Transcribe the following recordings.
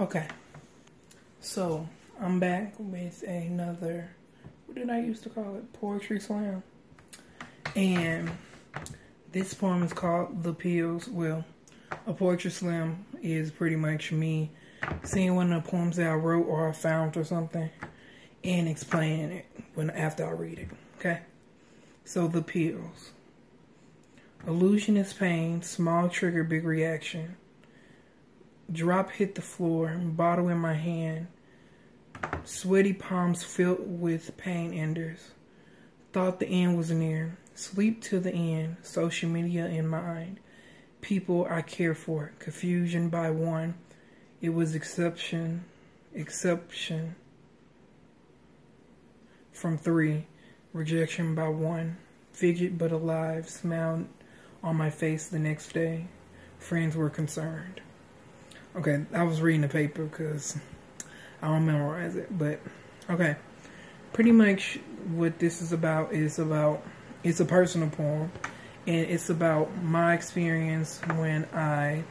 Okay, so I'm back with another, what did I used to call it? Poetry slam. And this poem is called The Pills. Well, a poetry slam is pretty much me seeing one of the poems that I wrote or I found or something and explaining it after I read it. Okay? So The Pills. Illusion is pain, small trigger, big reaction. Drop hit the floor, bottle in my hand. Sweaty palms filled with pain enders. Thought the end was near. Sleep to the end, social media in mind. People I care for, confusion by one. It was exception from three. Rejection by one. Fidget but alive, smile on my face the next day. Friends were concerned. Okay, I was reading the paper because I don't memorize it, but okay. Pretty much what this is about is it's a personal poem, and it's about my experience when I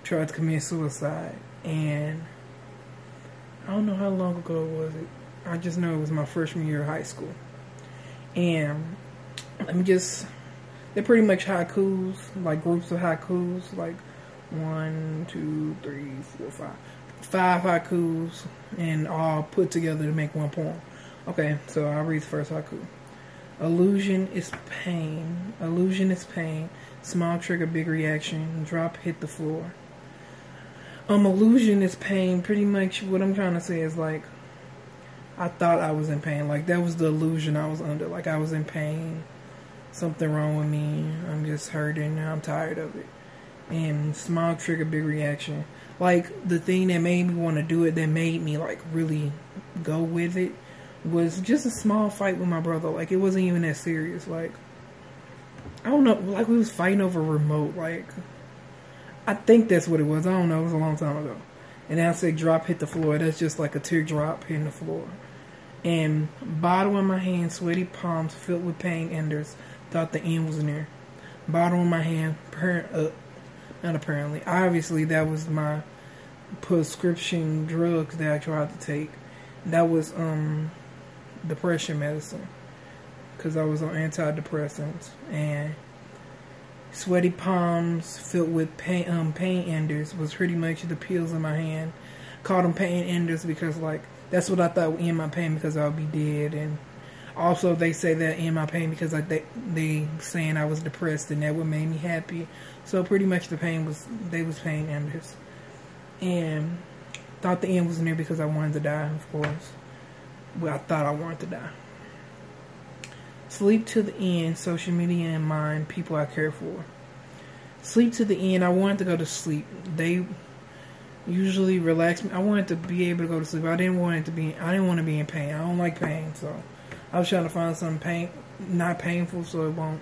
tried to commit suicide. And I don't know how long ago was it. I just know it was my freshman year of high school. And they're pretty much haikus, like groups of haikus, like 1, 2, 3, 4, 5 haikus, and all put together to make one poem. Okay, so I'll read the first haiku. Illusion is pain. Illusion is pain. Small trigger, big reaction. Drop hit the floor. Illusion is pain. Pretty much what I'm trying to say is like, I thought I was in pain. Like that was the illusion I was under. Like I was in pain. Something wrong with me. I'm just hurting. I'm tired of it. And small trigger, big reaction. Like the thing that made me want to do it, that made me like really go with it, was just a small fight with my brother. Like it wasn't even that serious. Like I don't know. Like we was fighting over a remote. Like I think that's what it was. I don't know. It was a long time ago. And then I said drop hit the floor. That's just like a teardrop hitting the floor. And bottle in my hand, sweaty palms filled with pain enders. Thought the end was near. Bottle in my hand, not apparently. Obviously, that was my prescription drugs that I tried to take. That was depression medicine, because I was on antidepressants. And sweaty palms filled with pain enders was pretty much the pills in my hand. Called them pain enders because like that's what I thought would end my pain, because I would be dead. And also they say that end my pain because like they saying I was depressed and that would make me happy. So pretty much the pain was pain enders. And thought the end was near because I wanted to die, of course. Well, I thought I wanted to die. Sleep to the end, social media in mind, people I care for. Sleep to the end, I wanted to go to sleep. They usually relax me. I wanted to be able to go to sleep. I didn't want to be in pain. I don't like pain, so I was trying to find something not painful so it won't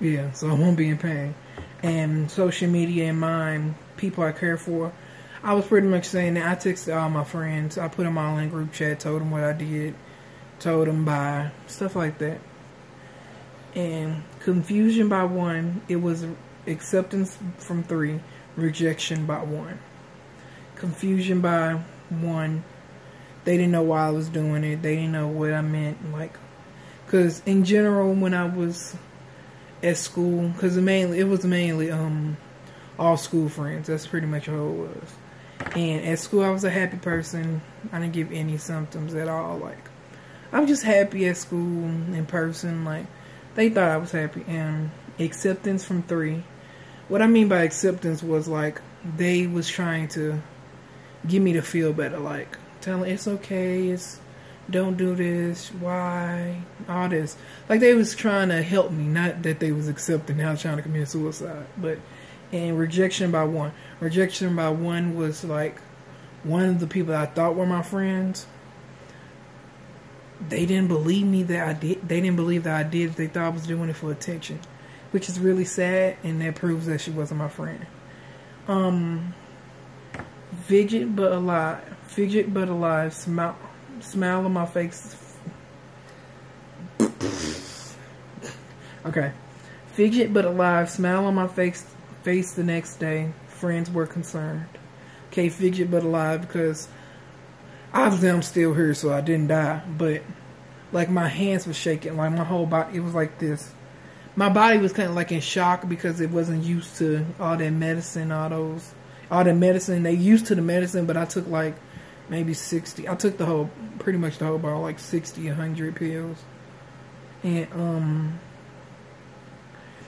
be in pain. And social media in mind, people I care for. I was pretty much saying that I texted all my friends. I put them all in group chat, told them what I did, told them bye, stuff like that. And confusion by one, it was acceptance from three, rejection by one. Confusion by one, they didn't know why I was doing it. They didn't know what I meant. Like, because in general, when I was at school, because it was mainly all school friends. That's pretty much all it was. And at school, I was a happy person. I didn't give any symptoms at all. Like, I'm just happy at school in person. Like, they thought I was happy. And acceptance from three. What I mean by acceptance was like they was trying to get me to feel better. Like, telling it's okay, don't do this, why, all this. Like they was trying to help me, not that they was accepting I was trying to commit suicide. But and rejection by one. Rejection by one was like one of the people I thought were my friends. They didn't believe me that I did. They didn't believe that I did. They thought I was doing it for attention, which is really sad, and that proves that she wasn't my friend. Fidget but alive, smile on my face. Okay. Fidget but alive, smile on my face the next day. Friends were concerned. can't fidget but alive, because obviously I'm still here, so I didn't die. But like my hands were shaking, like my whole body, it was like this. My body was kind of like in shock because it wasn't used to all that medicine, all that medicine. They used to the medicine, but I took like maybe 60. I took pretty much the whole bottle, like 60, 100 pills. And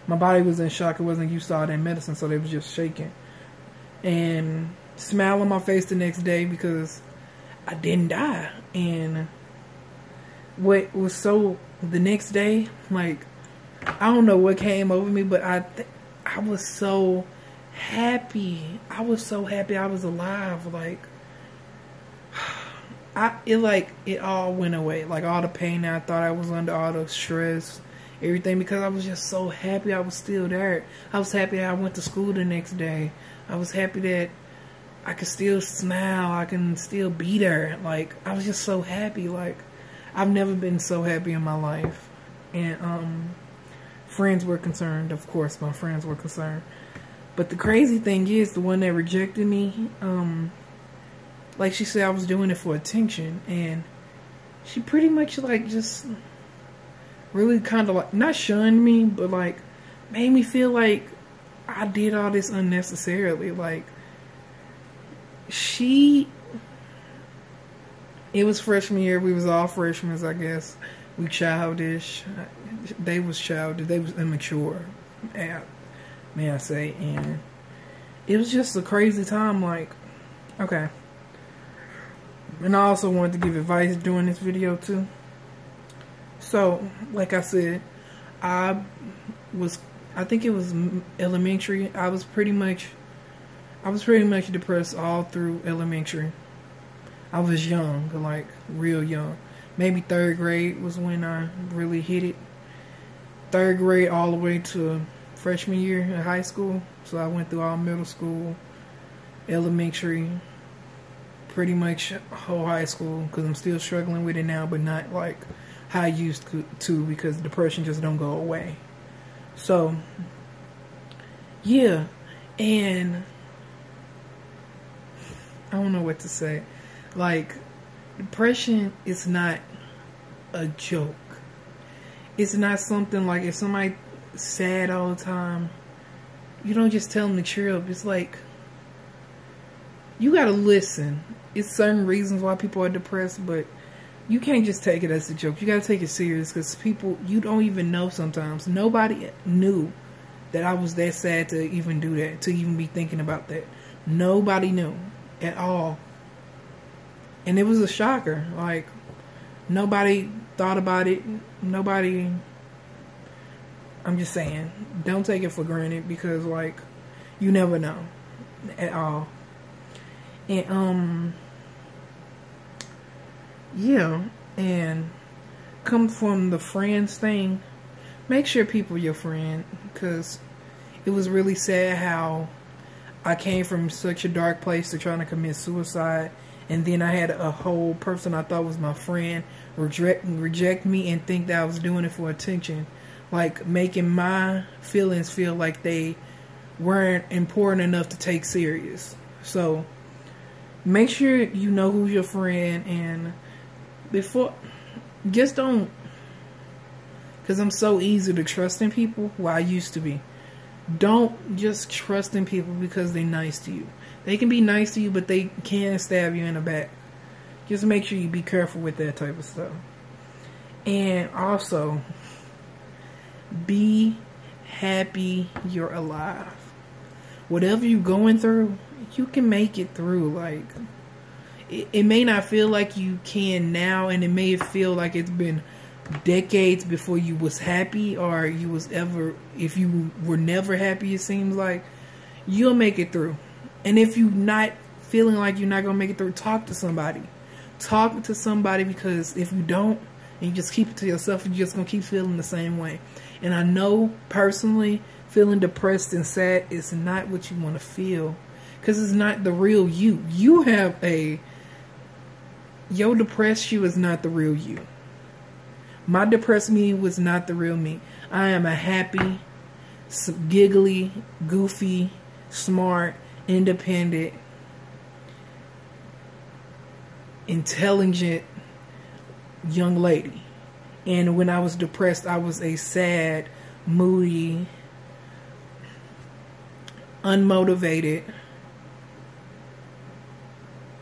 my body was in shock. It wasn't used to all that medicine, so they was just shaking. And smile on my face the next day because I didn't die. And what was so, the next day, like, I don't know what came over me, but I was so happy. I was so happy I was alive. Like, it all went away. Like, all the pain that I thought I was under, all the stress, everything, because I was just so happy I was still there. I was happy that I went to school the next day. I was happy that I could still smile. I can still be there. Like, I was just so happy. Like, I've never been so happy in my life. And friends were concerned. Of course, my friends were concerned. But the crazy thing is, the one that rejected me, like she said, I was doing it for attention. And she pretty much, like, just really kind of, like, not shunned me, but, like, made me feel like I did all this unnecessarily. Like, it was freshman year. We was all freshmen, I guess. We childish. They was childish. They was immature, may I say. And it was just a crazy time. Like, okay. And I also wanted to give advice during this video too. So, like I said, I think it was elementary. I was pretty much depressed all through elementary. I was young, like real young. Maybe 3rd grade was when I really hit it. 3rd grade all the way to freshman year in high school. So I went through all middle school, elementary, pretty much whole high school, because I'm still struggling with it now, but not like how I used to, because depression just don't go away. So, yeah, and I don't know what to say. Like, depression is not a joke. It's not something like, if somebody sad all the time, you don't just tell them to cheer up. It's like, you gotta listen. It's certain reasons why people are depressed, but you can't just take it as a joke. You gotta take it serious, because people, you don't even know sometimes. Nobody knew that I was that sad to even do that, to even be thinking about that. Nobody knew at all. And it was a shocker. Like, nobody thought about it. Nobody, I'm just saying, don't take it for granted, because, like, you never know at all. And, yeah, and come from the friends thing, make sure people are your friend, because it was really sad how I came from such a dark place to trying to commit suicide, and then I had a whole person I thought was my friend reject me and think that I was doing it for attention, like making my feelings feel like they weren't important enough to take serious. So make sure you know who's your friend, and just don't, because I'm so easy to trust in people. Well, I used to be. Don't just trust in people because they're nice to you. They can be nice to you, but they can stab you in the back. Just make sure you be careful with that type of stuff. And also, be happy you're alive. Whatever you're going through, you can make it through. Like, it may not feel like you can now, and it may feel like it's been decades before you was happy, or you was ever, if you were never happy, it seems like, you'll make it through. And if you're not feeling like you're not gonna make it through, talk to somebody. Talk to somebody, because if you don't, and you just keep it to yourself, you're just gonna keep feeling the same way. And I know personally, feeling depressed and sad is not what you want to feel, because it's not the real you. You have your depressed you is not the real you. My depressed me was not the real me. I am a happy, giggly, goofy, smart, independent, intelligent young lady. And when I was depressed, I was a sad, moody, unmotivated,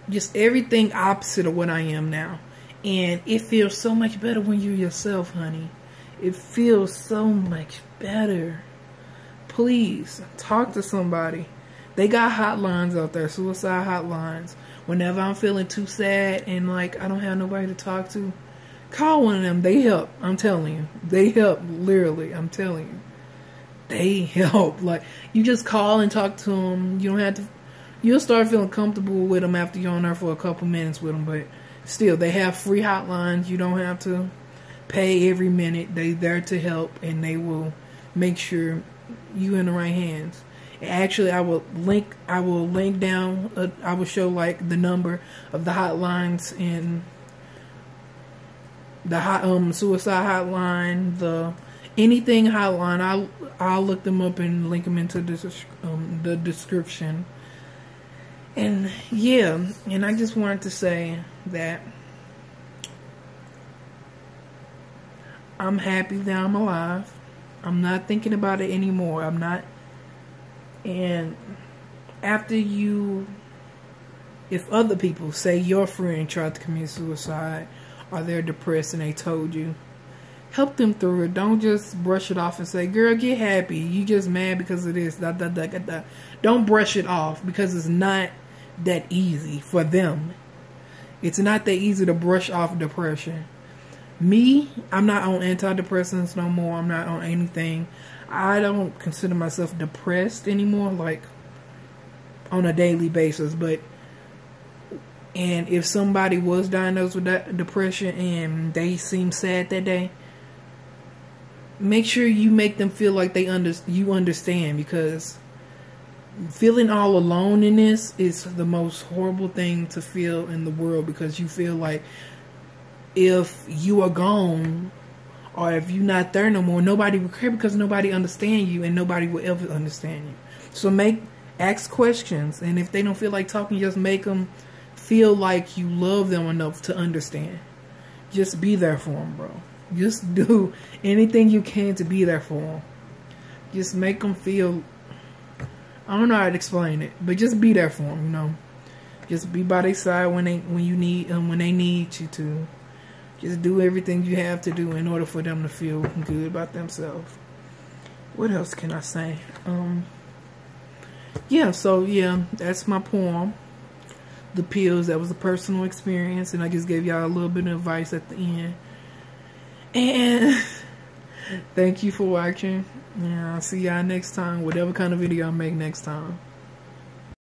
just everything opposite of what I am now. And it feels so much better when you're yourself, honey. It feels so much better. Please talk to somebody. They got hotlines out there, suicide hotlines. Whenever I'm feeling too sad and like I don't have nobody to talk to, call one of them. They help. I'm telling you. They help. Literally. I'm telling you. They help. Like, you just call and talk to them. You don't have to. You'll start feeling comfortable with them after you're on there for a couple minutes with them. But still, they have free hotlines. You don't have to pay every minute. They're there to help, and they will make sure you in the right hands. Actually, I will link down. I will show like the number of the hotlines and the suicide hotline, the anything hotline. I'll look them up and link them into the description. And yeah, and I just wanted to say that I'm happy that I'm alive. I'm not thinking about it anymore. I'm not. And after if other people, say your friend tried to commit suicide or they're depressed and they told you, help them through it. Don't just brush it off and say, girl, get happy. You just mad because of this. Don't brush it off, because it's not that easy for them. It's not that easy to brush off depression. Me, I'm not on antidepressants no more. I'm not on anything. I don't consider myself depressed anymore, like on a daily basis. And if somebody was diagnosed with that depression and they seem sad that day, make sure you make them feel like you understand, because feeling all alone in this is the most horrible thing to feel in the world, because you feel like if you are gone or if you're not there no more, nobody will care, because nobody understands you and nobody will ever understand you. So ask questions, and if they don't feel like talking, just make them feel like you love them enough to understand. Just be there for them, bro. Just do anything you can to be there for them. Just make them feel, I don't know how to explain it, but just be there for them, you know. Just be by their side when they need you to. Just do everything you have to do in order for them to feel good about themselves. What else can I say? Yeah, so yeah, that's my poem, The Pills. That was a personal experience, and I just gave y'all a little bit of advice at the end. And thank you for watching. Yeah, I'll see y'all next time, whatever kind of video I make next time.